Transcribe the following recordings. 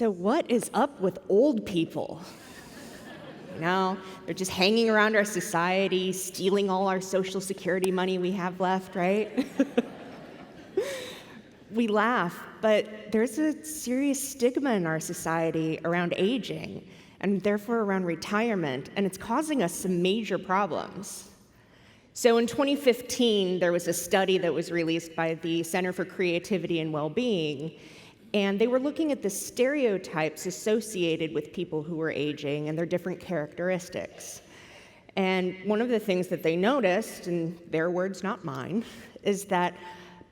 So what is up with old people? They're just hanging around our society, stealing all our Social Security money we have left, right? We laugh, but there's a serious stigma in our society around aging, and therefore around retirement, and it's causing us some major problems. So in 2015, there was a study that was released by the Center for Creativity and Wellbeing, and they were looking at the stereotypes associated with people who were aging and their different characteristics. And one of the things that they noticed, in their words, not mine, is that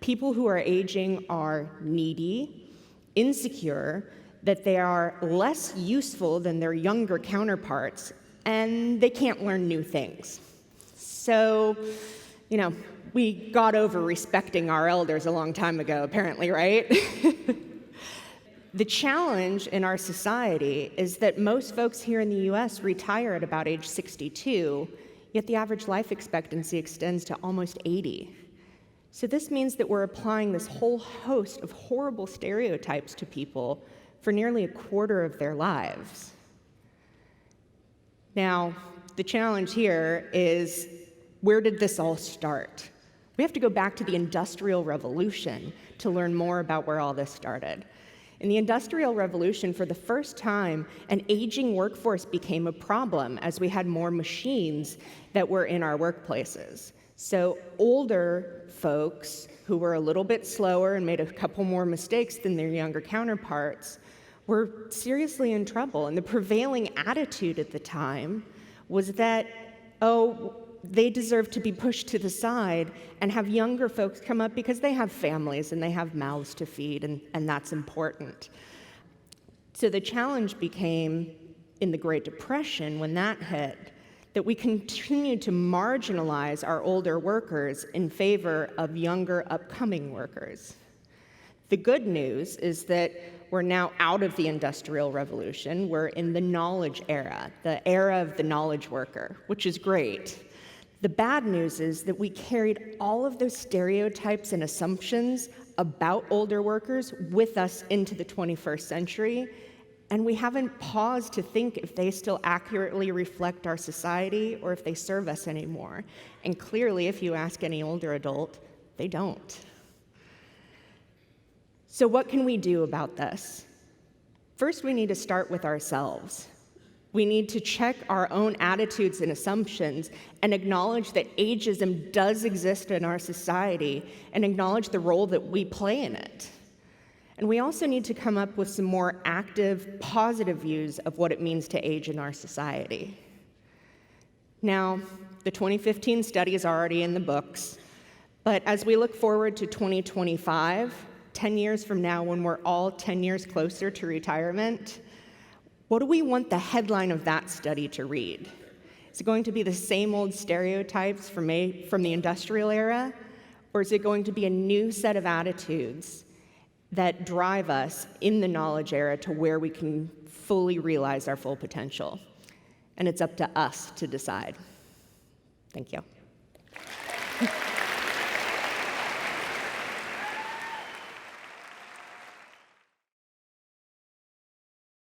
people who are aging are needy, insecure, that they are less useful than their younger counterparts, and they can't learn new things. So, we got over respecting our elders a long time ago, apparently, right? The challenge in our society is that most folks here in the US retire at about age 62, yet the average life expectancy extends to almost 80. So this means that we're applying this whole host of horrible stereotypes to people for nearly a quarter of their lives. Now, the challenge here is, where did this all start? We have to go back to the Industrial Revolution to learn more about where all this started. In the Industrial Revolution, for the first time, an aging workforce became a problem as we had more machines that were in our workplaces. So older folks who were a little bit slower and made a couple more mistakes than their younger counterparts were seriously in trouble. And the prevailing attitude at the time was that, they deserve to be pushed to the side and have younger folks come up because they have families and they have mouths to feed, and that's important. So the challenge became, in the Great Depression, when that hit, that we continued to marginalize our older workers in favor of younger, upcoming workers. The good news is that we're now out of the Industrial Revolution. We're in the knowledge era, the era of the knowledge worker, which is great. The bad news is that we carried all of those stereotypes and assumptions about older workers with us into the 21st century, and we haven't paused to think if they still accurately reflect our society or if they serve us anymore. And clearly, if you ask any older adult, they don't. So what can we do about this? First, we need to start with ourselves. We need to check our own attitudes and assumptions and acknowledge that ageism does exist in our society and acknowledge the role that we play in it. And we also need to come up with some more active, positive views of what it means to age in our society. Now, the 2015 study is already in the books, but as we look forward to 2025, 10 years from now, when we're all 10 years closer to retirement, what do we want the headline of that study to read? Is it going to be the same old stereotypes from the industrial era? Or is it going to be a new set of attitudes that drive us in the knowledge era to where we can fully realize our full potential? And it's up to us to decide. Thank you.